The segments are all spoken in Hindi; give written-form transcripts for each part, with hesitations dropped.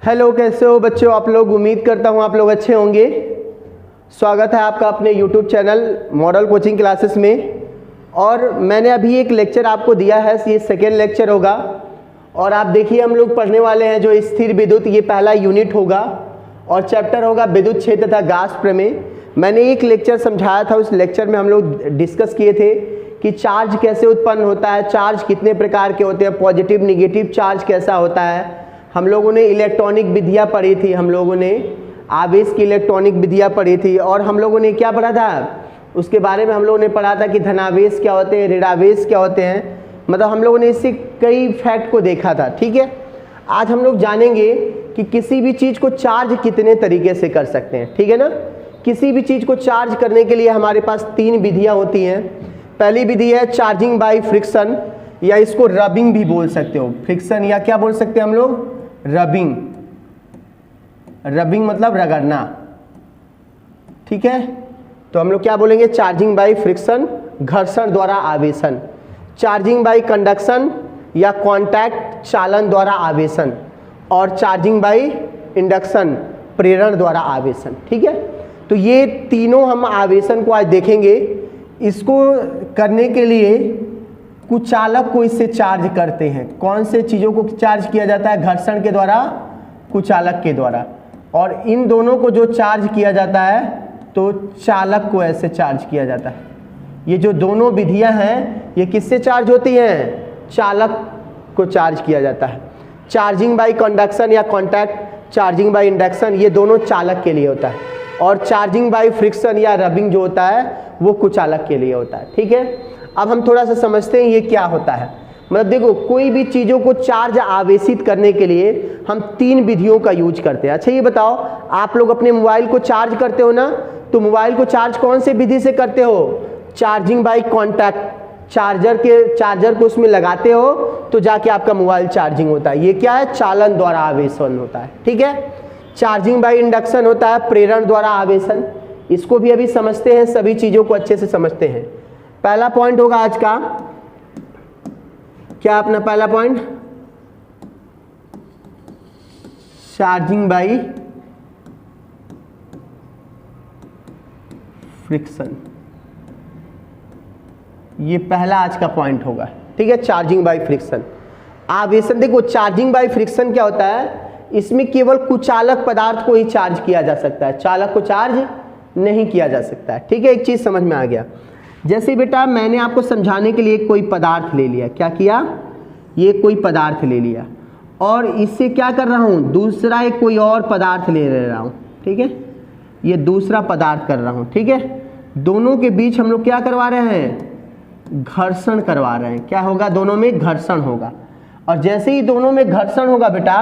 हेलो, कैसे हो बच्चों आप लोग। उम्मीद करता हूँ आप लोग अच्छे होंगे। स्वागत है आपका अपने YouTube channel model coaching classes में। और मैंने अभी एक लेक्चर आपको दिया है, ये सेकेंड लेक्चर होगा। और आप देखिए हम लोग पढ़ने वाले हैं जो स्थिर विद्युत, ये पहला यूनिट होगा और चैप्टर होगा विद्युत क्षेत्र तथा गाउस प्रमेय। मैंने एक लेक्चर समझाया था, उस लेक्चर में हम लोग डिस्कस किए थे कि चार्ज कैसे उत्पन्न होता है, चार्ज कितने प्रकार के होते हैं, पॉजिटिव निगेटिव चार्ज कैसा होता है। हम लोगों ने इलेक्ट्रॉनिक विधियाँ पढ़ी थी, हम लोगों ने आवेश की इलेक्ट्रॉनिक विधियाँ पढ़ी थी। और हम लोगों ने क्या पढ़ा था, उसके बारे में हम लोगों ने पढ़ा था कि धनावेश क्या होते हैं, ऋणावेश क्या होते हैं। मतलब हम लोगों ने इससे कई फैक्ट को देखा था। ठीक है, आज हम लोग जानेंगे कि किसी भी चीज़ को चार्ज कितने तरीके से कर सकते हैं। ठीक है ना, किसी भी चीज़ को चार्ज करने के लिए हमारे पास तीन विधियाँ होती हैं। पहली विधि है चार्जिंग बाय फ्रिक्शन, या इसको रबिंग भी बोल सकते हो। फ्रिक्शन या क्या बोल सकते हैं हम लोग, रबिंग। रबिंग मतलब रगड़ना। ठीक है, तो हम लोग क्या बोलेंगे, चार्जिंग बाय फ्रिक्शन, घर्षण द्वारा आवेशन। चार्जिंग बाय कंडक्शन या कांटेक्ट, चालन द्वारा आवेशन। और चार्जिंग बाय इंडक्शन, प्रेरण द्वारा आवेशन। ठीक है, तो ये तीनों हम आवेशन को आज देखेंगे। इसको करने के लिए कुचालक को इससे चार्ज करते हैं। कौन से चीज़ों को चार्ज किया जाता है, घर्षण के द्वारा, कुचालक के द्वारा। और इन दोनों को जो चार्ज किया जाता है तो चालक को ऐसे चार्ज किया जाता है। ये जो दोनों विधियां हैं ये किससे चार्ज होती हैं, चालक को चार्ज किया जाता है। चार्जिंग बाय कंडक्शन या कांटेक्ट, चार्जिंग बाय इंडक्शन, ये दोनों चालक के लिए होता है। और चार्जिंग बाय फ्रिक्शन या रबिंग जो होता है वो कुचालक के लिए होता है। ठीक है, अब हम थोड़ा सा समझते हैं ये क्या होता है। मतलब देखो, कोई भी चीज़ों को चार्ज आवेशित करने के लिए हम तीन विधियों का यूज करते हैं। अच्छा ये बताओ, आप लोग अपने मोबाइल को चार्ज करते हो ना, तो मोबाइल को चार्ज कौन से विधि से करते हो, चार्जिंग बाय कांटेक्ट। चार्जर को उसमें लगाते हो तो जाके आपका मोबाइल चार्जिंग होता है। ये क्या है, चालन द्वारा आवेशन होता है। ठीक है, चार्जिंग बाय इंडक्शन होता है प्रेरण द्वारा आवेशन। इसको भी अभी समझते हैं, सभी चीज़ों को अच्छे से समझते हैं। पहला पॉइंट होगा आज का, क्या अपना पहला पॉइंट, चार्जिंग बाय फ्रिक्शन। ये पहला आज का पॉइंट होगा। ठीक है, चार्जिंग बाय फ्रिक्शन, आवेशन। देखो चार्जिंग बाय फ्रिक्शन क्या होता है, इसमें केवल कुचालक पदार्थ को ही चार्ज किया जा सकता है, चालक को चार्ज नहीं किया जा सकता है। ठीक है, एक चीज समझ में आ गया। जैसे बेटा मैंने आपको समझाने के लिए कोई पदार्थ ले लिया, क्या किया, ये कोई पदार्थ ले लिया और इससे क्या कर रहा हूँ, दूसरा एक कोई और पदार्थ ले रहा हूँ। ठीक है, ये दूसरा पदार्थ कर रहा हूँ। ठीक है, दोनों के बीच हम लोग क्या करवा रहे हैं, घर्षण करवा रहे हैं। क्या होगा, दोनों में घर्षण होगा। और जैसे ही दोनों में घर्षण होगा बेटा,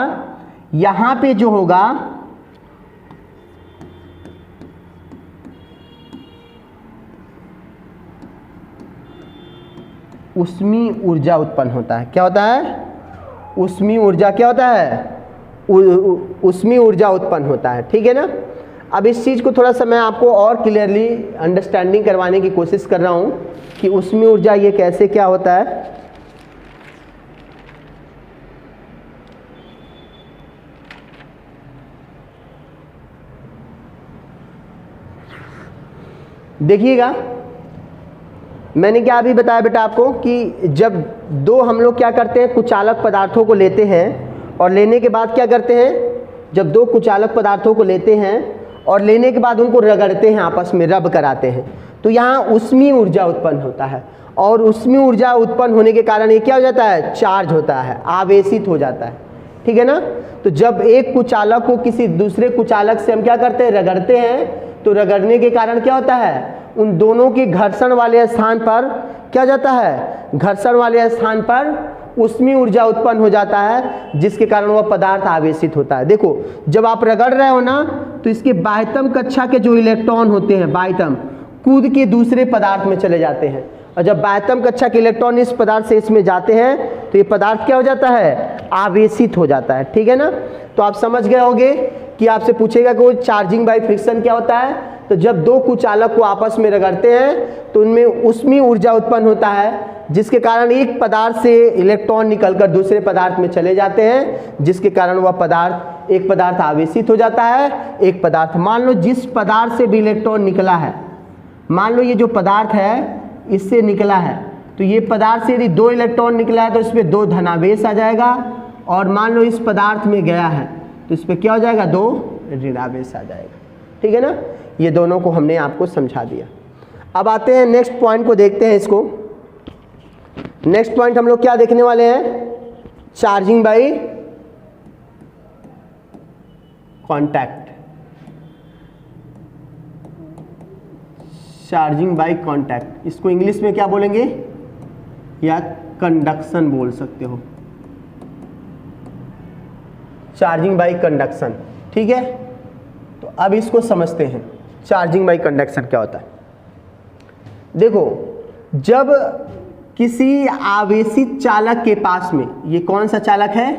यहां पे जो होगा ऊष्मीय ऊर्जा उत्पन्न होता है। क्या होता है, ऊष्मीय ऊर्जा। क्या होता है, ऊष्मीय ऊर्जा उत्पन्न होता है। ठीक है ना। अब इस चीज़ को थोड़ा सा मैं आपको और क्लियरली अंडरस्टैंडिंग करवाने की कोशिश कर रहा हूं कि ऊष्मीय ऊर्जा ये कैसे क्या होता है। देखिएगा, मैंने क्या अभी बताया बेटा आपको कि जब दो हम लोग क्या करते हैं, कुचालक पदार्थों को लेते हैं और लेने के बाद क्या करते हैं, जब दो कुचालक पदार्थों को लेते हैं और लेने के बाद उनको रगड़ते हैं, आपस में रब कराते हैं, तो यहाँ ऊष्मीय ऊर्जा उत्पन्न होता है। और ऊष्मीय ऊर्जा उत्पन्न होने के कारण ये क्या हो जाता है, चार्ज होता है, आवेशित हो जाता है। ठीक है ना। तो जब एक कुचालक को किसी दूसरे कुचालक से हम क्या करते हैं, रगड़ते हैं, तो रगड़ने के कारण क्या होता है, उन दोनों के घर्षण वाले स्थान पर क्या जाता है, घर्षण वाले स्थान पर ऊष्मीय ऊर्जा उत्पन्न हो जाता है, जिसके कारण वह पदार्थ आवेशित होता है। देखो जब आप रगड़ रहे हो ना, तो इसके बाह्यतम कक्षा के जो इलेक्ट्रॉन होते हैं, बाह्यतम, कूद के दूसरे पदार्थ में चले जाते हैं। और जब बाह्यतम कक्षा के इलेक्ट्रॉन इस पदार्थ से इसमें जाते हैं तो ये पदार्थ क्या हो जाता है, आवेशित हो जाता है। ठीक है ना। तो आप समझ गए होंगे कि आपसे पूछेगा कि वो चार्जिंग बाय फ्रिक्शन क्या होता है, तो जब दो कुचालक को आपस में रगड़ते हैं तो उनमें उसमें ऊर्जा उत्पन्न होता है, जिसके कारण एक पदार्थ से इलेक्ट्रॉन निकलकर दूसरे पदार्थ में चले जाते हैं, जिसके कारण वह पदार्थ, एक पदार्थ आवेशित हो जाता है, एक पदार्थ, मान लो जिस पदार्थ से भी इलेक्ट्रॉन निकला है, मान लो ये जो पदार्थ है इससे निकला है, तो ये पदार्थ से यदि 2 इलेक्ट्रॉन निकला है तो इसमें 2 धनावेश आ जाएगा, और मान लो इस पदार्थ में गया है तो इस पर क्या हो जाएगा, 2 ऋणावेश आ जाएगा। ठीक है ना, ये दोनों को हमने आपको समझा दिया। अब आते हैं नेक्स्ट पॉइंट को देखते हैं। इसको नेक्स्ट पॉइंट हम लोग क्या देखने वाले हैं, charging by contact. Charging by contact, इसको इंग्लिश में क्या बोलेंगे, या कंडक्शन बोल सकते हो, चार्जिंग बाय कंडक्शन। ठीक है, तो अब इसको समझते हैं चार्जिंग बाय कंडक्शन क्या होता है। देखो, जब किसी आवेशित चालक के पास में, ये कौन सा चालक है,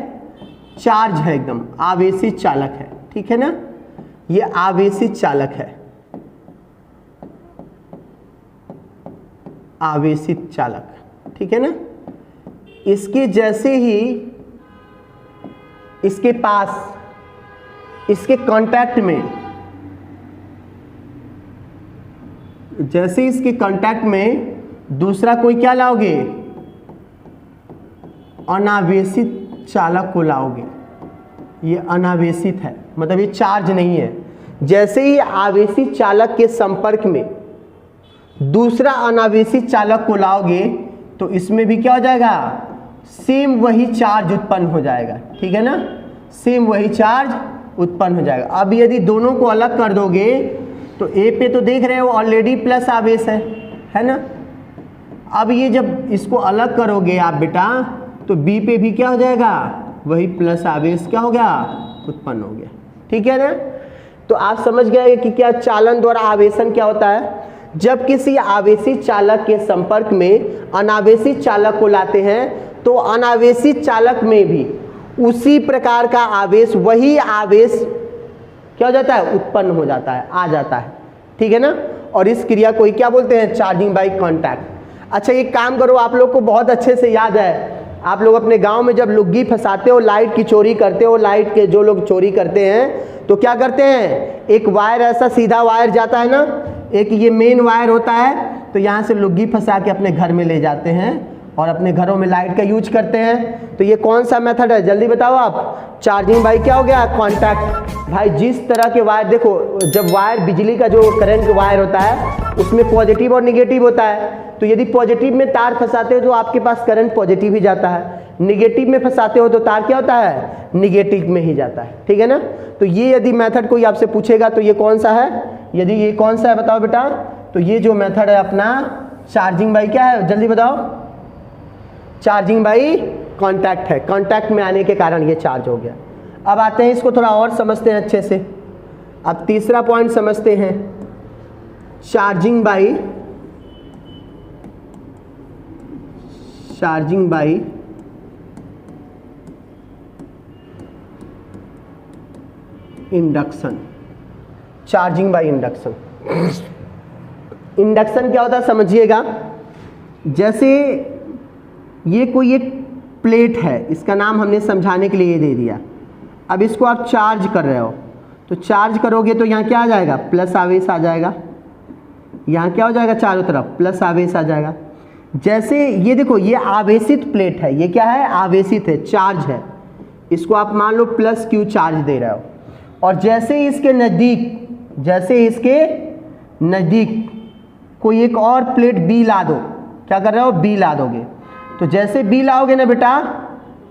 चार्ज है, एकदम आवेशित चालक है, ठीक है ना, ये आवेशित चालक है, आवेशित चालक, ठीक है ना। इसके जैसे ही इसके पास, इसके कांटेक्ट में, जैसे इसके कांटेक्ट में दूसरा कोई क्या लाओगे, अनावेशित चालक को लाओगे, ये अनावेशित है, मतलब ये चार्ज नहीं है। जैसे ही आवेशित चालक के संपर्क में दूसरा अनावेशित चालक को लाओगे तो इसमें भी क्या हो जाएगा, सेम वही चार्ज उत्पन्न हो जाएगा। ठीक है ना, सेम वही चार्ज उत्पन्न हो जाएगा। अब यदि दोनों को अलग कर दोगे तो ए पे तो देख रहे हो ऑलरेडी प्लस आवेश है ना। अब ये जब इसको अलग करोगे आप बेटा, तो बी पे भी क्या हो जाएगा, वही प्लस आवेश क्या हो गया, उत्पन्न हो गया। ठीक है ना, तो आप समझ गए कि क्या चालन द्वारा आवेशन क्या होता है। जब किसी आवेशित चालक के संपर्क में अनावेशित चालक को लाते हैं तो अनावेशित चालक में भी उसी प्रकार का आवेश, वही आवेश क्या हो जाता है, उत्पन्न हो जाता है, आ जाता है। ठीक है ना, और इस क्रिया को क्या बोलते हैं, चार्जिंग बाय कॉन्टैक्ट। अच्छा, एक काम करो, आप लोग को बहुत अच्छे से याद है, आप लोग अपने गांव में जब लुग्गी फंसाते हो, लाइट की चोरी करते हो, लाइट के जो लोग चोरी करते हैं तो क्या करते हैं, एक वायर, ऐसा सीधा वायर जाता है ना, एक ये मेन वायर होता है, तो यहाँ से लुग्गी फंसा के अपने घर में ले जाते हैं और अपने घरों में लाइट का यूज करते हैं। तो ये कौन सा मेथड है, जल्दी बताओ आप। चार्जिंग बाय क्या हो गया, कॉन्टैक्ट। भाई जिस तरह के वायर, देखो जब वायर, बिजली का जो करंट वायर होता है उसमें पॉजिटिव और निगेटिव होता है, तो यदि पॉजिटिव में तार फंसाते हो तो आपके पास करंट पॉजिटिव ही जाता है, निगेटिव में फंसाते हो तो तार क्या होता है, निगेटिव में ही जाता है। ठीक है ना, तो ये यदि मेथड कोई आपसे पूछेगा तो ये कौन सा है, यदि ये कौन सा है बताओ बेटा, तो ये जो मेथड है अपना चार्जिंग बाय क्या है, जल्दी बताओ, चार्जिंग बाय कॉन्टैक्ट है। कॉन्टैक्ट में आने के कारण ये चार्ज हो गया। अब आते हैं इसको थोड़ा और समझते हैं अच्छे से। अब तीसरा पॉइंट समझते हैं, charging by induction. Charging by induction, induction क्या होता है समझिएगा। जैसे ये कोई एक प्लेट है, इसका नाम हमने समझाने के लिए ये दे दिया। अब इसको आप चार्ज कर रहे हो, तो चार्ज करोगे तो यहाँ क्या आ जाएगा, प्लस आवेश आ जाएगा, यहाँ क्या हो जाएगा, चारों तरफ प्लस आवेश आ जाएगा। जैसे ये देखो, ये आवेशित प्लेट है, ये क्या है, आवेशित है, चार्ज है, इसको आप मान लो प्लस क्यू चार्ज दे रहे हो, और जैसे ही इसके नज़दीक कोई एक और प्लेट बी ला दो, क्या कर रहे हो, बी ला दोगे, तो जैसे बी लाओगे ना बेटा,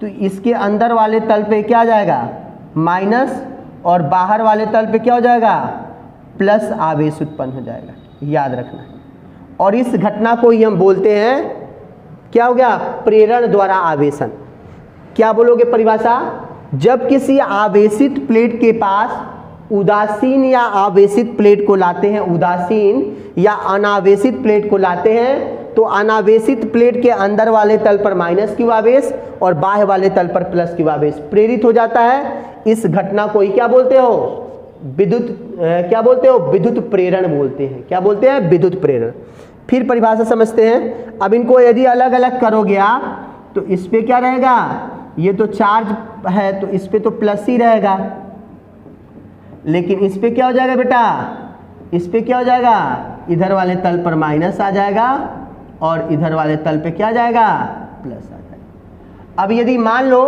तो इसके अंदर वाले तल पे क्या आ जाएगा, माइनस, और बाहर वाले तल पे क्या हो जाएगा, प्लस आवेश उत्पन्न हो जाएगा, याद रखना। और इस घटना को ही हम बोलते हैं, क्या हो गया, प्रेरण द्वारा आवेशन। क्या बोलोगे परिभाषा, जब किसी आवेशित प्लेट के पास उदासीन या आवेशित प्लेट को लाते हैं, उदासीन या अनावेशित प्लेट को लाते हैं, तो अनावेशित प्लेट के अंदर वाले तल पर माइनस क्यू आवेश और बाह्य वाले तल पर प्लस क्यू आवेश प्रेरित हो जाता है। इस घटना को ही क्या बोलते हो? विद्युत क्या बोलते हो? विद्युत प्रेरण बोलते हैं। क्या बोलते हैं? विद्युत प्रेरण। फिर परिभाषा समझते हैं। अब इनको यदि अलग अलग करोगे आप तो इस पे क्या रहेगा? ये तो चार्ज है तो इस पे तो प्लस ही रहेगा, लेकिन इस पे क्या हो जाएगा बेटा? इस पे क्या हो जाएगा? इधर वाले तल पर माइनस आ जाएगा और इधर वाले तल पे क्या आ जाएगा? प्लस आ जाएगा। अब यदि मान लो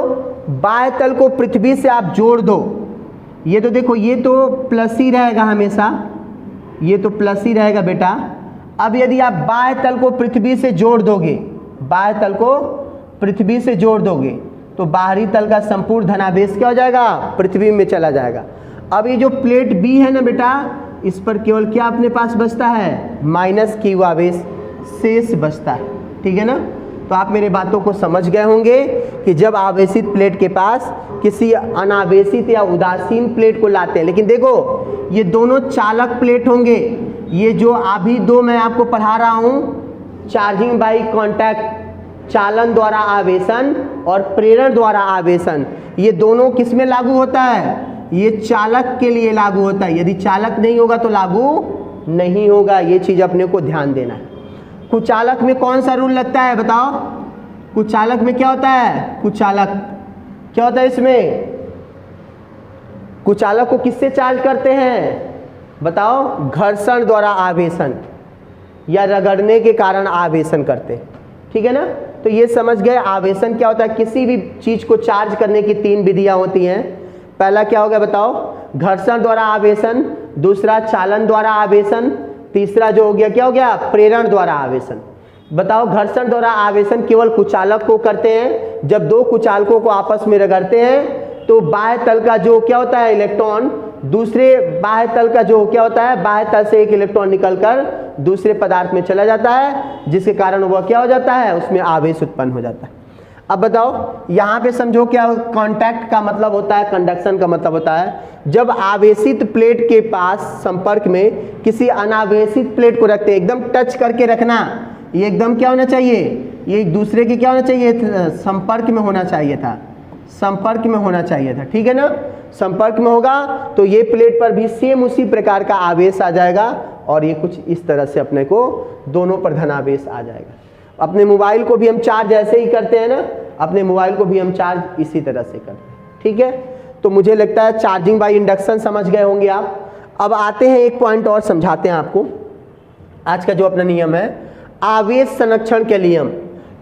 बाह्य तल को पृथ्वी से आप जोड़ दो, ये तो देखो ये तो प्लस ही रहेगा हमेशा, ये तो प्लस ही रहेगा बेटा। अब यदि आप बाह्य तल को पृथ्वी से जोड़ दोगे, बाह्य तल को पृथ्वी से जोड़ दोगे तो बाहरी तल का संपूर्ण धनावेश क्या हो जाएगा? पृथ्वी में चला जाएगा। अब ये जो प्लेट बी है ना बेटा, इस पर केवल क्या अपने पास बचता है? माइनस क्यू आवेश शेष बचता है। ठीक है ना? तो आप मेरे बातों को समझ गए होंगे कि जब आवेशित प्लेट के पास किसी अनावेशित या उदासीन प्लेट को लाते हैं, लेकिन देखो ये दोनों चालक प्लेट होंगे। ये जो अभी दो मैं आपको पढ़ा रहा हूँ, चार्जिंग बाई कॉन्टैक्ट, चालन द्वारा आवेशन और प्रेरण द्वारा आवेशन, ये दोनों किस में लागू होता है? ये चालक के लिए लागू होता है। यदि चालक नहीं होगा तो लागू नहीं होगा। ये चीज अपने को ध्यान देना है। कुचालक में कौन सा रूल लगता है बताओ? कुचालक में क्या होता है? कुचालक क्या होता है? इसमें कुचालक को किससे चार्ज करते हैं बताओ? घर्षण द्वारा आवेशन या रगड़ने के कारण आवेशन करते हैं। ठीक है ना? तो ये समझ गए आवेशन क्या होता है। किसी भी चीज को चार्ज करने की तीन विधियां होती हैं। पहला क्या हो गया बताओ? घर्षण द्वारा आवेशन, दूसरा चालन द्वारा आवेशन, तीसरा जो हो गया क्या हो गया? प्रेरण द्वारा आवेशन। बताओ घर्षण द्वारा आवेशन केवल कुचालक को करते हैं। जब दो कुचालकों को आपस में रगड़ते हैं तो बाह्य तल का जो क्या होता है? इलेक्ट्रॉन दूसरे बाह्य तल का जो क्या होता है? बाह्य तल से एक इलेक्ट्रॉन निकलकर दूसरे पदार्थ में चला जाता है, जिसके कारण वह क्या हो जाता है? उसमें आवेश उत्पन्न हो जाता है। अब बताओ यहाँ पे समझो क्या कांटेक्ट का मतलब होता है, कंडक्शन का मतलब होता है जब आवेशित प्लेट के पास संपर्क में किसी अनावेशित प्लेट को रखते हैं। एकदम टच करके रखना, ये एकदम क्या होना चाहिए? ये एक दूसरे के क्या होना चाहिए? संपर्क में होना चाहिए था, संपर्क में होना चाहिए था। ठीक है ना? संपर्क में होगा तो ये प्लेट पर भी सेम उसी प्रकार का आवेश आ जाएगा और ये कुछ इस तरह से अपने को दोनों पर धनावेश आ जाएगा। अपने मोबाइल को भी हम चार्ज ऐसे ही करते हैं ना, अपने मोबाइल को भी हम चार्ज इसी तरह से करते हैं। ठीक है? तो मुझे लगता है चार्जिंग बाय इंडक्शन समझ गए होंगे आप। अब आते हैं एक पॉइंट और समझाते हैं आपको। आज का जो अपना नियम है आवेश संरक्षण के नियम,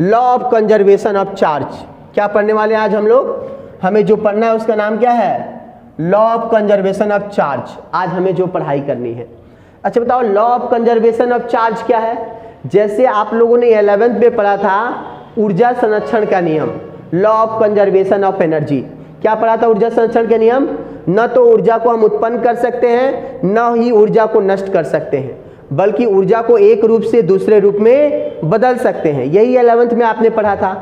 law of conservation of charge. क्या पढ़ने वाले हैं आज हम लोग? हमें जो पढ़ना है उसका नाम क्या है? Law of conservation of charge. आज हमें जो पढ़ाई करनी है। अच्छा बताओ law of conservation of charge क्या है? जैसे आप लोगों ने 11th में पढ़ा था ऊर्जा संरक्षण का नियम, law of conservation of energy. क्या पढ़ा था ऊर्जा संरक्षण के नियम? न तो ऊर्जा को हम उत्पन्न कर सकते हैं, न ही ऊर्जा को नष्ट कर सकते हैं, बल्कि ऊर्जा को एक रूप से दूसरे रूप में बदल सकते हैं। यही 11th में आपने पढ़ा था।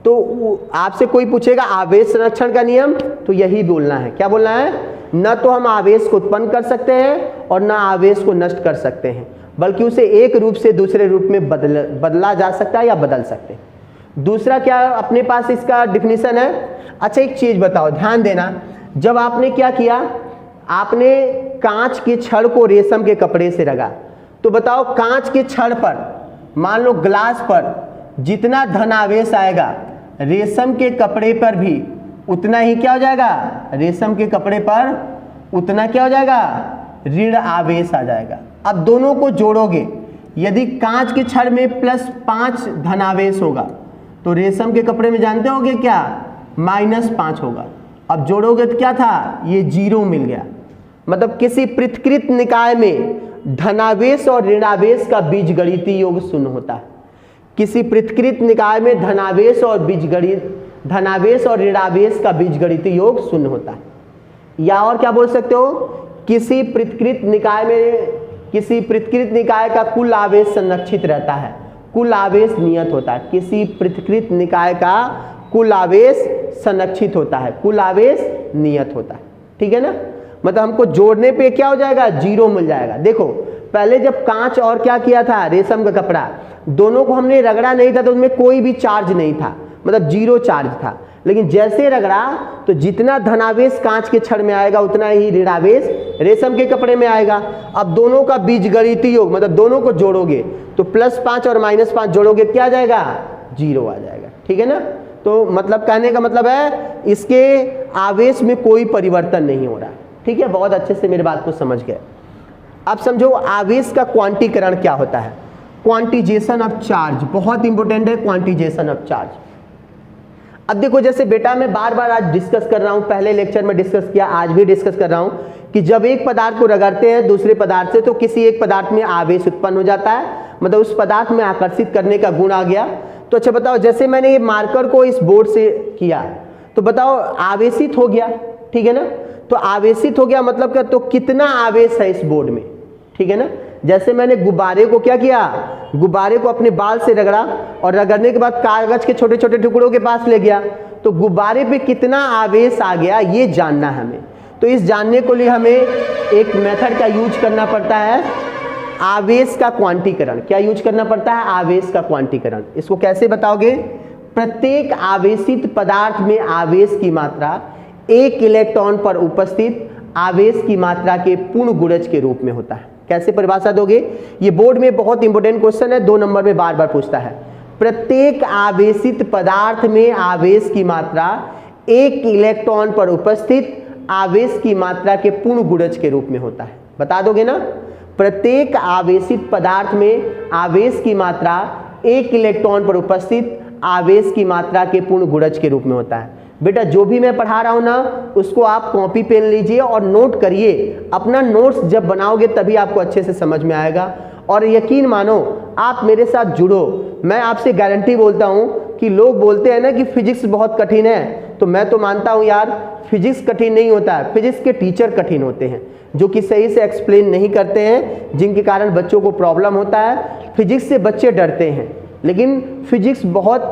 तो आपसे कोई पूछेगा आवेश संरक्षण का नियम, तो यही बोलना है। क्या बोलना है? न तो हम आवेश को उत्पन्न कर सकते हैं और न आवेश को नष्ट कर सकते हैं, बल्कि उसे एक रूप से दूसरे रूप में बदला जा सकता है या बदल सकते हैं। दूसरा क्या अपने पास इसका डिफिनीशन है? अच्छा एक चीज बताओ, ध्यान देना। जब आपने क्या किया, आपने कांच के छड़ को रेशम के कपड़े से रगा, तो बताओ कांच के छड़ पर, मान लो ग्लास पर जितना धनावेश आएगा रेशम के कपड़े पर भी उतना ही क्या हो जाएगा? रेशम के कपड़े पर उतना क्या हो जाएगा? ऋण आवेश आ जाएगा। अब दोनों को जोड़ोगे, यदि कांच के छड़ में +5 धनावेश होगा तो रेशम के कपड़े में जानते होगे क्या? -5 होगा। अब जोड़ोगे तो क्या था? ये 0 मिल गया। मतलब किसी पृथकृत निकाय में धनावेश और ऋणावेश का बीजगणितीय योग 0 होता है। किसी पृथकृत निकाय में धनावेश और ऋणावेश का बीजगणितीय योग 0 होता है। या और क्या बोल सकते हो? किसी पृथकृत निकाय का कुल आवेश संरक्षित रहता है, कुल आवेश नियत होता है। किसी पृथकृत निकाय का कुल आवेश संरक्षित होता है, कुल आवेश नियत होता है। ठीक है ना? मतलब हमको जोड़ने पे क्या हो जाएगा? 0 मिल जाएगा। देखो पहले जब कांच और क्या किया था, रेशम का कपड़ा, दोनों को हमने रगड़ा नहीं था तो उनमें कोई भी चार्ज नहीं था, मतलब जीरो चार्ज था। लेकिन जैसे रगड़ा तो जितना धनावेश कांच के छड़ में आएगा उतना ही ऋणावेश रेशम के कपड़े में आएगा। अब दोनों का बीजगणितीय योग, मतलब दोनों को जोड़ोगे तो +5 और -5 जोड़ोगे क्या आ जाएगा, 0 आ जाएगा। ठीक है ना। तो मतलब कहने का मतलब है इसके आवेश में कोई परिवर्तन नहीं हो रहा। ठीक है, बहुत अच्छे से मेरी बात को समझ गए। अब समझो आवेश का क्वांटीकरण क्या होता है। क्वांटिजेशन ऑफ चार्ज बहुत इंपॉर्टेंट है, क्वांटिजेशन ऑफ चार्ज। अब देखो जैसे बेटा मैं बार बार आज डिस्कस कर रहा हूं, पहले लेक्चर में डिस्कस किया, आज भी डिस्कस कर रहा हूं कि जब एक पदार्थ को रगड़ते हैं दूसरे पदार्थ से तो किसी एक पदार्थ में आवेश उत्पन्न हो जाता है, मतलब उस पदार्थ में आकर्षित करने का गुण आ गया। तो अच्छा बताओ, जैसे मैंने ये मार्कर को इस बोर्ड से किया तो बताओ आवेशित हो गया। ठीक है ना। तो आवेशित हो गया मतलब क्या, तो कितना आवेश है इस बोर्ड में। ठीक है ना। जैसे मैंने गुब्बारे को क्या किया, गुब्बारे को अपने बाल से रगड़ा और रगड़ने के बाद कागज के छोटे छोटे टुकड़ों के पास ले गया, तो गुब्बारे पे कितना आवेश आ गया ये जानना है हमें। तो इस जानने के लिए हमें एक मेथड का यूज करना पड़ता है, आवेश का क्वांटीकरण। क्या यूज करना पड़ता है, आवेश का क्वांटीकरण। इसको कैसे बताओगे, प्रत्येक आवेशित पदार्थ में आवेश की मात्रा 1 इलेक्ट्रॉन पर उपस्थित आवेश की मात्रा के पूर्ण गुणज के रूप में होता है। कैसे परिभाषा दोगे, ये बोर्ड में बहुत इंपॉर्टेंट क्वेश्चन है, 2 नंबर में बार बार पूछता है। प्रत्येक आवेशित पदार्थ में आवेश की मात्रा 1 इलेक्ट्रॉन पर उपस्थित आवेश की मात्रा के पूर्ण गुणज के रूप में होता है। बता दोगे ना, प्रत्येक आवेशित पदार्थ में आवेश की मात्रा 1 इलेक्ट्रॉन पर उपस्थित आवेश की मात्रा के पूर्ण गुणज के रूप में होता है। बेटा जो भी मैं पढ़ा रहा हूं ना उसको आप कॉपी पेन लीजिए और नोट करिए। अपना नोट्स जब बनाओगे तभी आपको अच्छे से समझ में आएगा। और यकीन मानो आप मेरे साथ जुड़ो, मैं आपसे गारंटी बोलता हूं कि लोग बोलते हैं ना कि फिजिक्स बहुत कठिन है, तो मैं तो मानता हूं यार फिजिक्स कठिन नहीं होता है, फिजिक्स के टीचर कठिन होते हैं जो कि सही से एक्सप्लेन नहीं करते हैं, जिनके कारण बच्चों को प्रॉब्लम होता है। फिजिक्स से बच्चे डरते हैं, लेकिन फिजिक्स बहुत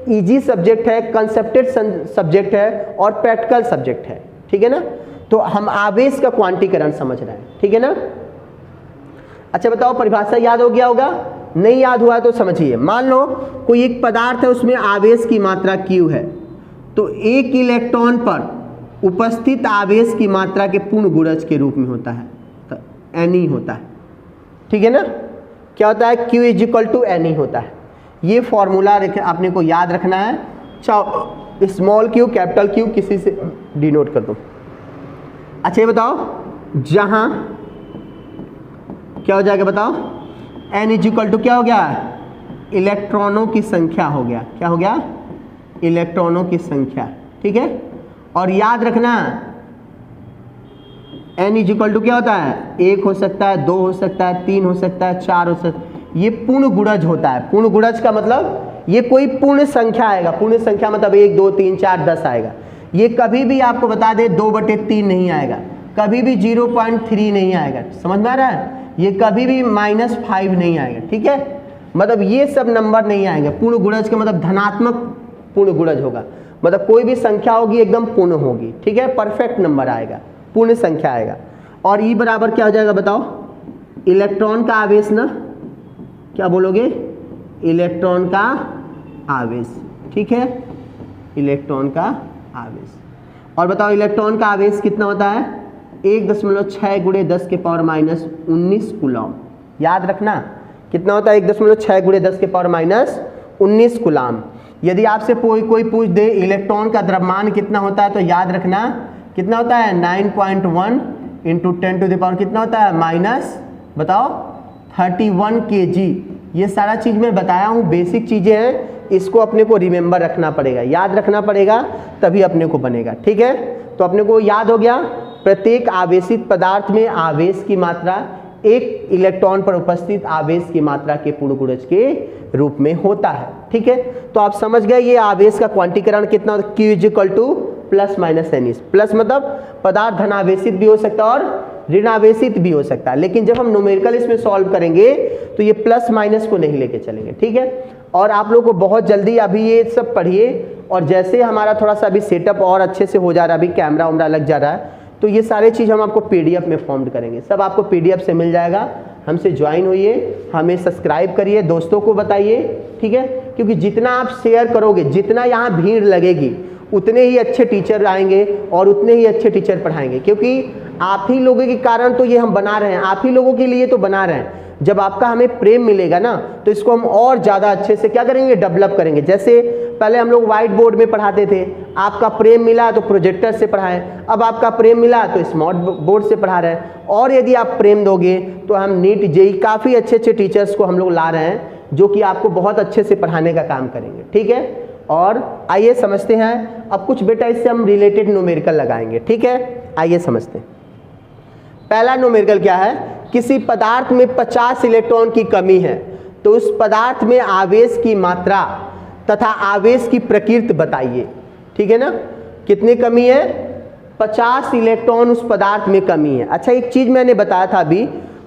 इजी सब्जेक्ट है, कंसेप्टेड सब्जेक्ट है और प्रैक्टिकल सब्जेक्ट है। ठीक है ना। तो हम आवेश का क्वांटीकरण समझ रहे हैं। ठीक है ना। अच्छा बताओ, परिभाषा याद हो गया होगा, नहीं याद हुआ तो समझिए। मान लो कोई एक पदार्थ है, उसमें आवेश की मात्रा Q है, तो 1 इलेक्ट्रॉन पर उपस्थित आवेश की मात्रा के पूर्ण गुणज के रूप में होता है, तो Ne होता है। ठीक है ना। क्या होता है, Q = Ne होता है। ये फॉर्मूला आपने को याद रखना है। चाहो स्मॉल q कैपिटल Q किसी से डिनोट कर दो। अच्छा ये बताओ, जहां क्या हो जाएगा बताओ, N = क्या हो गया, इलेक्ट्रॉनों की संख्या हो गया। क्या हो गया, इलेक्ट्रॉनों की संख्या। ठीक है। और याद रखना N = क्या होता है, 1 हो सकता है, 2 हो सकता है, 3 हो सकता है, 4 हो सकता है। ये पूर्ण गुणज होता है। पूर्ण गुणज का मतलब ये कोई पूर्ण संख्या आएगा। पूर्ण संख्या मतलब 1 2 3 4 10 आएगा। ये कभी भी आपको बता दे 2/3 नहीं आएगा, कभी भी 0.3 नहीं आएगा। समझ में आ रहा है, ये कभी भी -5 नहीं आएगा। ठीक है, मतलब ये सब नंबर नहीं आएंगे। पूर्ण गुणज का मतलब धनात्मक पूर्ण गुणज होगा, मतलब कोई भी संख्या होगी एकदम पूर्ण होगी। ठीक है, परफेक्ट नंबर आएगा, पूर्ण संख्या आएगा। और E बराबर क्या हो जाएगा बताओ, इलेक्ट्रॉन का आवेश ना, क्या बोलोगे, इलेक्ट्रॉन का आवेश। ठीक है, इलेक्ट्रॉन का आवेश। और बताओ इलेक्ट्रॉन का आवेश कितना होता है, 1.6 × 10⁻19 कूलम। याद रखना कितना होता है, 1.6 × 10⁻19 कूलम। यदि आपसे कोई पूछ दे इलेक्ट्रॉन का द्रव्यमान कितना होता है, तो याद रखना कितना होता है, 9.1 × 10⁻, कितना होता है, माइनस बताओ 31 kg। ये सारा चीज़ मैं बताया हूँ, बेसिक चीज़ें हैं, इसको अपने को रिमेंबर रखना पड़ेगा, याद रखना पड़ेगा, तभी अपने को बनेगा। ठीक है, तो अपने को याद हो गया, प्रत्येक आवेशित पदार्थ में आवेश की मात्रा 1 इलेक्ट्रॉन पर उपस्थित आवेश की मात्रा के पूर्ण गुणज के रूप में होता है। ठीक है, तो आप समझ गए ये आवेश का क्वांटीकरण कितना, Q = ±Ne। प्लस मतलब पदार्थ धनावेशित भी हो सकता है और ऋणावेशित भी हो सकता है, लेकिन जब हम न्यूमेरिकल इसमें सॉल्व करेंगे तो ये प्लस माइनस को नहीं लेके चलेंगे। ठीक है, और आप लोगों को बहुत जल्दी अभी ये सब पढ़िए, और जैसे हमारा थोड़ा सा अभी सेटअप और अच्छे से हो जा रहा है, अभी कैमरा वैमरा लग जा रहा है, तो ये सारे चीज़ हम आपको PDF में फॉर्म करेंगे, सब आपको PDF से मिल जाएगा। हमसे ज्वाइन होइए, हमें सब्सक्राइब करिए, दोस्तों को बताइए, ठीक है। क्योंकि जितना आप शेयर करोगे, जितना यहाँ भीड़ लगेगी, उतने ही अच्छे टीचर आएंगे और उतने ही अच्छे टीचर पढ़ाएंगे। क्योंकि आप ही लोगों के कारण तो ये हम बना रहे हैं, आप ही लोगों के लिए तो बना रहे हैं। जब आपका हमें प्रेम मिलेगा ना, तो इसको हम और ज़्यादा अच्छे से क्या करेंगे, डेवलप करेंगे। जैसे पहले हम लोग व्हाइट बोर्ड में पढ़ाते थे, आपका प्रेम मिला तो प्रोजेक्टर से पढ़ाएं, अब आपका प्रेम मिला तो स्मार्ट बोर्ड से पढ़ा रहे हैं। और यदि आप प्रेम दोगे तो हम नीट जेई काफ़ी अच्छे अच्छे टीचर्स को हम लोग ला रहे हैं, जो कि आपको बहुत अच्छे से पढ़ाने का काम करेंगे, ठीक है। और आइए समझते हैं अब कुछ बेटा, इससे हम रिलेटेड न्यूमेरिकल लगाएंगे, ठीक है। आइए समझते हैं। पहला न्यूमेरिकल क्या है, किसी पदार्थ में 50 इलेक्ट्रॉन की कमी है तो उस पदार्थ में आवेश की मात्रा तथा आवेश की प्रकृति बताइए, ठीक है ना। कितनी कमी है, 50 इलेक्ट्रॉन उस पदार्थ में कमी है। अच्छा, एक चीज मैंने बताया था अभी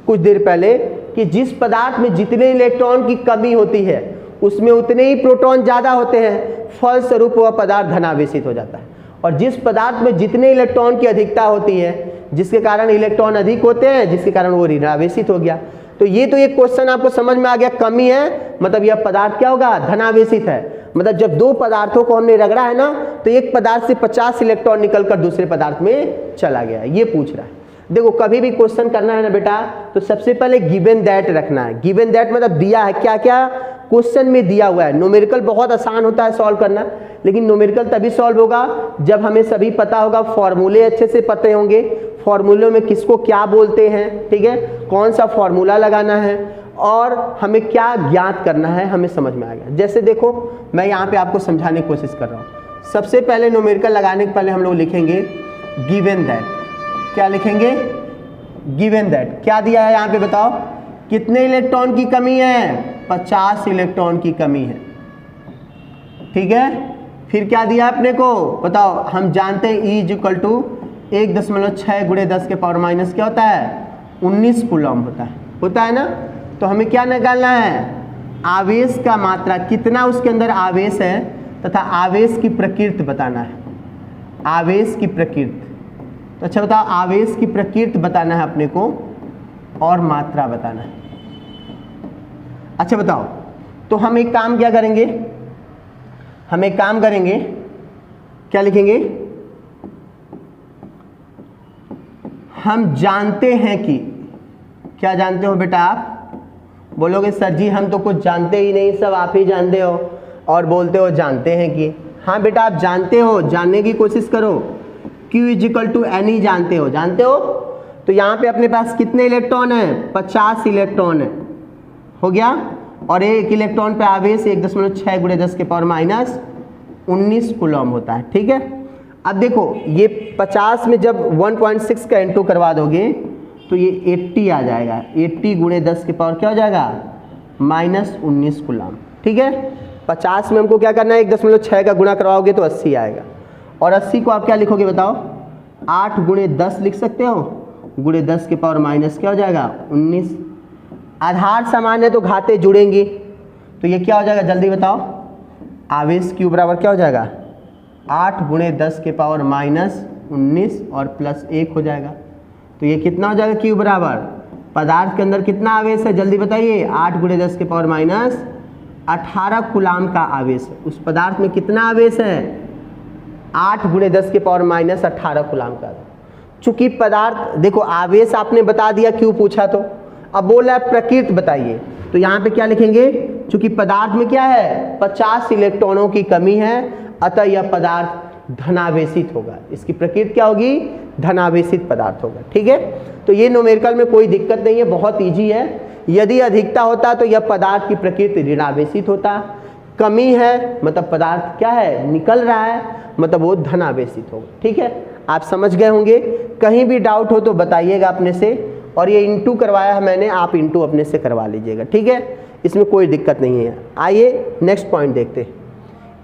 कुछ देर पहले कि जिस पदार्थ में जितने इलेक्ट्रॉन की कमी होती है उसमें उतने ही प्रोटॉन ज़्यादा होते हैं, फलस्वरूप वह पदार्थ धनावेशित हो जाता है। और जिस पदार्थ में जितने इलेक्ट्रॉन की अधिकता होती है, जिसके कारण इलेक्ट्रॉन अधिक होते हैं, जिसके कारण वो ऋणावेशित हो गया। तो ये तो एक क्वेश्चन आपको समझ में आ गया, कमी है मतलब यह पदार्थ क्या होगा, धनावेशित है। मतलब जब दो पदार्थों को हमने रगड़ा है ना, तो एक पदार्थ से 50 इलेक्ट्रॉन निकलकर दूसरे पदार्थ में चला गया है, ये पूछ रहा है। देखो, कभी भी क्वेश्चन करना है ना बेटा, तो सबसे पहले गिवन दैट रखना है। गिवन दैट मतलब दिया है, क्या क्या क्वेश्चन में दिया हुआ है। न्यूमेरिकल बहुत आसान होता है सॉल्व करना, लेकिन न्यूमेरिकल तभी सॉल्व होगा जब हमें सभी पता होगा, फॉर्मूले अच्छे से पते होंगे, फॉर्मूले में किसको क्या बोलते हैं, ठीक है, कौन सा फॉर्मूला लगाना है और हमें क्या ज्ञात करना है, हमें समझ में आ गया। जैसे देखो, मैं यहाँ पे आपको समझाने की कोशिश कर रहा हूँ। सबसे पहले न्यूमेरिकल लगाने के पहले हम लोग लिखेंगे गिवन दैट। क्या लिखेंगे, गिवन दैट। क्या दिया है यहाँ पे बताओ, कितने इलेक्ट्रॉन की कमी है, 50 इलेक्ट्रॉन की कमी है, ठीक है। फिर क्या दिया अपने को बताओ, हम जानते हैं E = 1.6 × 10 के पावर माइनस क्या होता है, 19 कूलम होता है ना। तो हमें क्या निकालना है, आवेश का मात्रा, कितना उसके अंदर आवेश है तथा आवेश की प्रकृति बताना है, आवेश की प्रकृति। तो अच्छा बताओ, आवेश की प्रकृति बताना है अपने को और मात्रा बताना है। अच्छा बताओ, तो हम एक काम क्या करेंगे, हम एक काम करेंगे, क्या लिखेंगे, हम जानते हैं कि, क्या जानते हो बेटा आप, बोलोगे सर जी हम तो कुछ जानते ही नहीं, सब आप ही जानते हो, और बोलते हो जानते हैं कि। हाँ बेटा, आप जानते हो, जानने की कोशिश करो। Q = Ne जानते हो, जानते हो। तो यहाँ पे अपने पास कितने इलेक्ट्रॉन है, 50 इलेक्ट्रॉन है, हो गया। और एक इलेक्ट्रॉन पे आवेश 1.6 × 10 के पावर माइनस 19 कूलम होता है, ठीक है। अब देखो, ये 50 में जब 1.6 का इंटू करवा दोगे तो ये 80 आ जाएगा, 80 × 10 के पावर क्या हो जाएगा, -19 कूलम, ठीक है। 50 में हमको क्या करना है, 1.6 का गुणा करवाओगे तो 80 आएगा। और 80 को आप क्या लिखोगे बताओ, 8 × 10 लिख सकते हो, × 10 के पावर माइनस क्या हो जाएगा, 19। आधार समान है तो घाते जुड़ेंगी, तो ये क्या हो जाएगा जल्दी बताओ, आवेश Q बराबर क्या हो जाएगा, 8 × 10 के पावर माइनस 19 और +1 हो जाएगा। तो ये कितना हो जाएगा, Q बराबर, पदार्थ के अंदर कितना आवेश है जल्दी बताइए, 8 × 10 के पावर माइनस 18 कूलम का आवेश है। उस पदार्थ में कितना आवेश है, 8 × 10 के पावर माइनस 18 कूलम का। चूंकि पदार्थ, देखो आवेश आपने बता दिया, क्यों पूछा, तो अब बोला है प्रकृति बताइए, तो यहाँ पे क्या लिखेंगे, चूंकि पदार्थ में क्या है, 50 इलेक्ट्रॉनों की कमी है, अतः यह पदार्थ धनावेशित होगा। इसकी प्रकृति क्या होगी, धनावेशित पदार्थ होगा, ठीक है। तो ये न्यूमेरिकल में कोई दिक्कत नहीं है, बहुत इजी है। यदि अधिकता होता तो यह पदार्थ की प्रकृति ऋणावेशित होता, कमी है मतलब पदार्थ क्या है, निकल रहा है, मतलब वो धनावेशित होगा, ठीक है। आप समझ गए होंगे। कहीं भी डाउट हो तो बताइएगा अपने से, और ये इंटू करवाया है मैंने, आप इंटू अपने से करवा लीजिएगा, ठीक है, इसमें कोई दिक्कत नहीं है। आइए नेक्स्ट पॉइंट देखते हैं।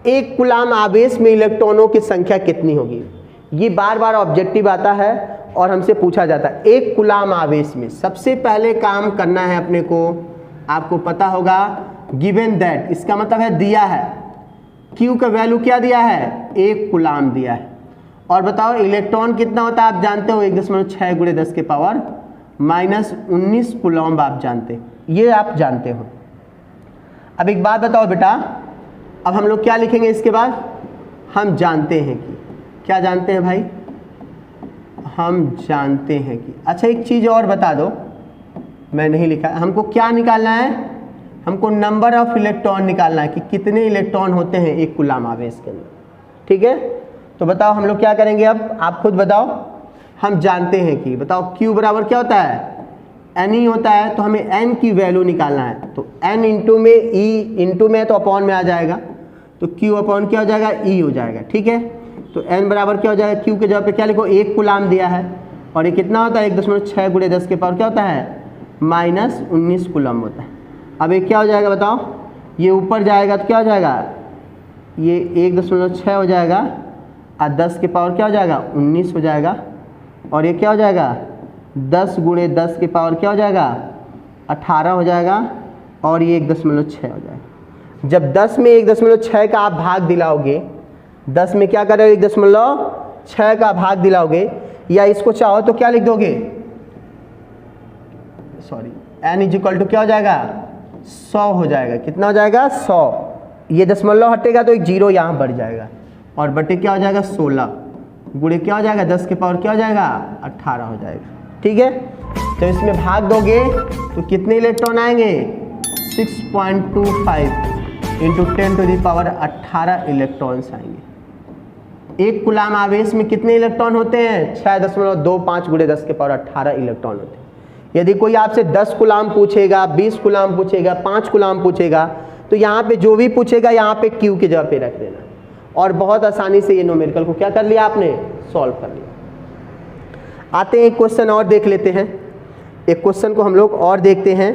एक कूलम आवेश में इलेक्ट्रॉनों की संख्या कितनी होगी, ये बार बार ऑब्जेक्टिव आता है और हमसे पूछा जाता है। एक कूलम आवेश में सबसे पहले काम करना है अपने को, आपको पता होगा गिवन दैट, इसका मतलब है दिया है, Q का वैल्यू क्या दिया है, 1 कूलम दिया है। और बताओ इलेक्ट्रॉन कितना होता है, आप जानते हो 1.6 × 10 के पावर -19 कूलम्ब आप जानते, ये आप जानते हो। अब एक बात बताओ बेटा, अब हम लोग क्या लिखेंगे इसके बाद? हम जानते हैं कि, क्या जानते हैं भाई? हम जानते हैं कि। अच्छा एक चीज़ और बता दो, मैं नहीं लिखा, हमको क्या निकालना है? हमको नंबर ऑफ इलेक्ट्रॉन निकालना है कि कितने इलेक्ट्रॉन होते हैं एक कूलम्ब आवेश के अंदर। ठीक है, तो बताओ हम लोग क्या करेंगे अब, आप खुद बताओ। हम जानते हैं कि, बताओ Q बराबर क्या होता है? N ही होता है, तो हमें N की वैल्यू निकालना है। तो N इंटू में E, इंटू में तो अपॉन में आ जाएगा, तो Q अपॉन क्या हो जाएगा? E हो जाएगा। ठीक है, तो N बराबर क्या हो जाएगा? Q के जगह पे क्या लिखो? 1 कूलम्ब दिया है, और ये कितना होता है? 1.6 × 10 के पावर क्या होता है? -19 कूलम्ब होता है। अब ये क्या हो जाएगा बताओ? ये ऊपर जाएगा तो क्या हो जाएगा? ये 1.6 हो जाएगा, और 10 के पावर क्या हो जाएगा? 19 हो जाएगा, और ये क्या हो जाएगा? 10 × 10 के पावर क्या हो जाएगा? 18 हो जाएगा, और ये 1.6 हो जाएगा। जब 10 में 1.6 का आप भाग दिलाओगे, 10 में क्या कर रहे हो? 1.6 का भाग दिलाओगे, या इसको चाहो तो क्या लिख दोगे? सॉरी, N इक्वल टू क्या हो जाएगा? 100 हो जाएगा। कितना हो जाएगा? 100। ये दशमलव हटेगा तो एक जीरो यहाँ बढ़ जाएगा, और बटे क्या हो जाएगा? 16 गुणे क्या हो जाएगा? 10 के पावर क्या हो जाएगा? 18 हो जाएगा। ठीक है, तो इसमें भाग दोगे तो कितने इलेक्ट्रॉन आएंगे? 6.25 इंटू 10⁻18 इलेक्ट्रॉन्स आएंगे। एक कूलम्ब आवेश में कितने इलेक्ट्रॉन होते हैं? 6.25 × 10 के पावर 18 इलेक्ट्रॉन होते हैं। यदि कोई आपसे 10 कूलम्ब पूछेगा, 20 कूलम्ब पूछेगा, 5 कूलम्ब पूछेगा, तो यहाँ पे जो भी पूछेगा यहाँ पे Q की जगह पे रख देना, और बहुत आसानी से ये न्यूमेरिकल को क्या कर लिया आपने? सॉल्व कर लिया। आते हैं एक क्वेश्चन और देख लेते हैं। एक क्वेश्चन को हम लोग और देखते हैं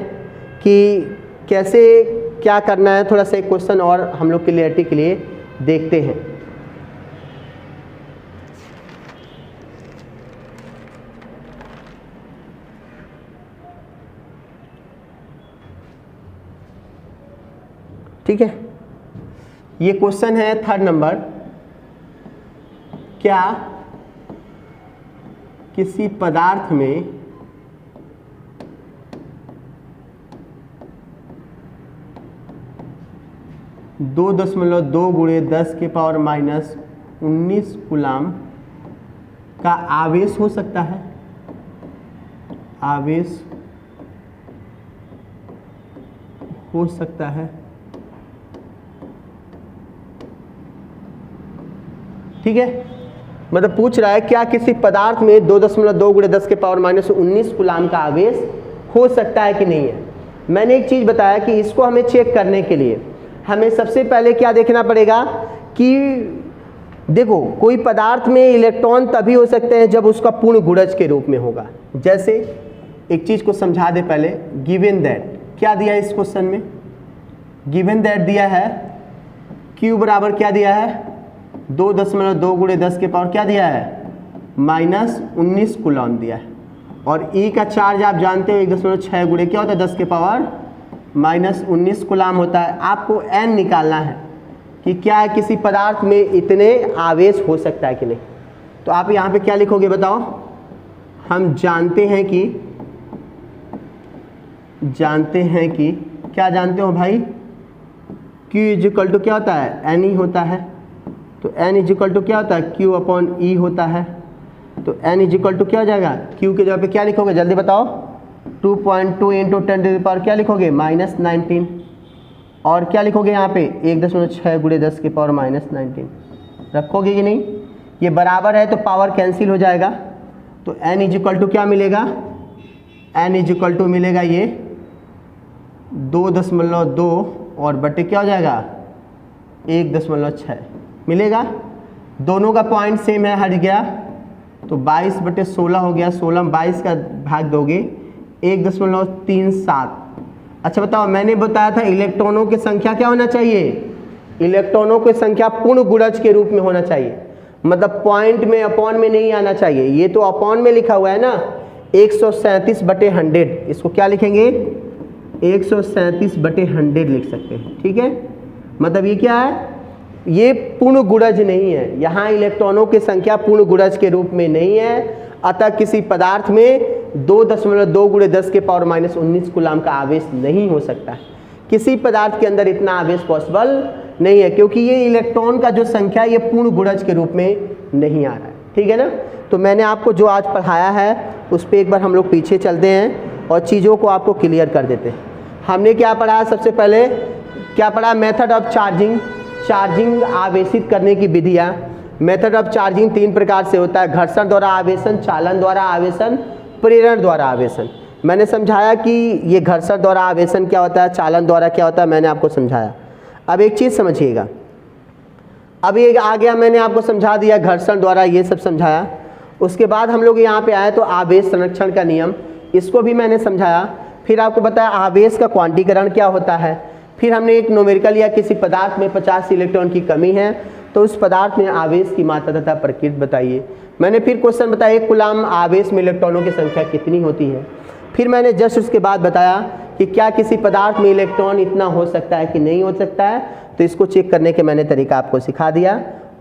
कि कैसे क्या करना है। थोड़ा सा एक क्वेश्चन और हम लोग क्लियरिटी के लिए देखते हैं। ठीक है, ये क्वेश्चन है 3rd नंबर। क्या किसी पदार्थ में दो दशमलव 2 × 10 के पावर -19 कूलम्ब का आवेश हो सकता है? आवेश हो सकता है। ठीक है, मतलब पूछ रहा है क्या किसी पदार्थ में 2.2 × 10 के पावर -19 कूलम्ब का आवेश हो सकता है कि नहीं है। मैंने एक चीज़ बताया कि इसको हमें चेक करने के लिए हमें सबसे पहले क्या देखना पड़ेगा कि देखो, कोई पदार्थ में इलेक्ट्रॉन तभी हो सकते हैं जब उसका पूर्ण गुणज के रूप में होगा। जैसे एक चीज़ को समझा दे पहले, गिवन दैट, क्या दिया है इस क्वेश्चन में? गिवन दैट दिया है Q बराबर क्या दिया है? 2.2 × 10 के पावर क्या दिया है? -19 कूलम्ब दिया है, और E का चार्ज आप जानते हो 1.6 गुणे क्या होता है? 10 के पावर -19 कूलम्ब होता है। आपको N निकालना है कि क्या है किसी पदार्थ में इतने आवेश हो सकता है कि नहीं। तो आप यहाँ पे क्या लिखोगे बताओ? हम जानते हैं कि क्या जानते हो भाई? Q इक्वल टू क्या होता है? N ही होता है। तो N इक्वल टू क्या होता है? Q अपॉन E होता है। तो N इक्वल टू क्या हो जाएगा? Q के जगह पे क्या लिखोगे जल्दी बताओ? 2.2 इंटू 10 टू द पावर क्या लिखोगे? -19, और क्या लिखोगे यहाँ पे? 1.6 × 10 के पावर -19 रखोगे कि नहीं? ये बराबर है तो पावर कैंसिल हो जाएगा, तो N इक्वल टू क्या मिलेगा? N इक्वल टू मिलेगा ये 2.2 और बटे क्या हो जाएगा? 1.6 मिलेगा। दोनों का पॉइंट सेम है, हट गया, तो 22/16 हो गया। 16 में 22 का भाग दोगे 1.37। अच्छा बताओ, मैंने बताया था इलेक्ट्रॉनों की संख्या क्या होना चाहिए? इलेक्ट्रॉनों की संख्या पूर्ण गुणज के रूप में होना चाहिए, मतलब पॉइंट में अपॉन में नहीं आना चाहिए। ये तो अपॉन में लिखा हुआ है ना, 137/100, इसको क्या लिखेंगे? 137/100 लिख सकते हैं। ठीक है, मतलब ये क्या है? ये पूर्ण गुणज नहीं है, यहाँ इलेक्ट्रॉनों की संख्या पूर्ण गुणज के रूप में नहीं है, अतः किसी पदार्थ में 2.2 × 10⁻⁻19 कूलाम का आवेश नहीं हो सकता है। किसी पदार्थ के अंदर इतना आवेश पॉसिबल नहीं है, क्योंकि ये इलेक्ट्रॉन का जो संख्या ये पूर्ण गुणज के रूप में नहीं आ रहा है। ठीक है ना। तो मैंने आपको जो आज पढ़ाया है उस पर एक बार हम लोग पीछे चलते हैं और चीज़ों को आपको क्लियर कर देते हैं। हमने क्या पढ़ा, सबसे पहले क्या पढ़ा, मेथड ऑफ चार्जिंग, चार्जिंग आवेशित करने की विधियाँ। मेथड ऑफ चार्जिंग 3 प्रकार से होता है, घर्षण द्वारा आवेशन, चालन द्वारा आवेशन, प्रेरण द्वारा आवेशन। मैंने समझाया कि ये घर्षण द्वारा आवेशन क्या होता है, चालन द्वारा क्या होता है, मैंने आपको समझाया। अब एक चीज़ समझिएगा, अब ये आ गया, मैंने आपको समझा दिया घर्षण द्वारा, ये सब समझाया। उसके बाद हम लोग यहाँ पे आए तो आवेश संरक्षण का नियम, इसको भी मैंने समझाया। फिर आपको बताया आवेश का क्वांटीकरण क्या होता है। फिर हमने एक न्यूमेरिकल या किसी पदार्थ में 50 इलेक्ट्रॉन की कमी है तो उस पदार्थ में आवेश की मात्रा तथा प्रकृति बताइए। मैंने फिर क्वेश्चन बताया 1 कूलाम आवेश में इलेक्ट्रॉनों की संख्या कितनी होती है। फिर मैंने जस्ट उसके बाद बताया कि क्या किसी पदार्थ में इलेक्ट्रॉन इतना हो सकता है कि नहीं हो सकता है, तो इसको चेक करने के मैंने तरीका आपको सिखा दिया।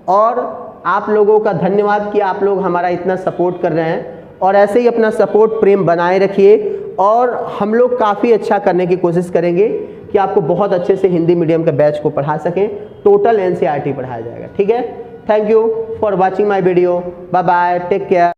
और आप लोगों का धन्यवाद कि आप लोग हमारा इतना सपोर्ट कर रहे हैं, और ऐसे ही अपना सपोर्ट प्रेम बनाए रखिए। और हम लोग काफ़ी अच्छा करने की कोशिश करेंगे कि आपको बहुत अच्छे से हिंदी मीडियम के बैच को पढ़ा सकें। टोटल NCERT पढ़ाया जाएगा। ठीक है। Thank you for watching my video. Bye bye, take care.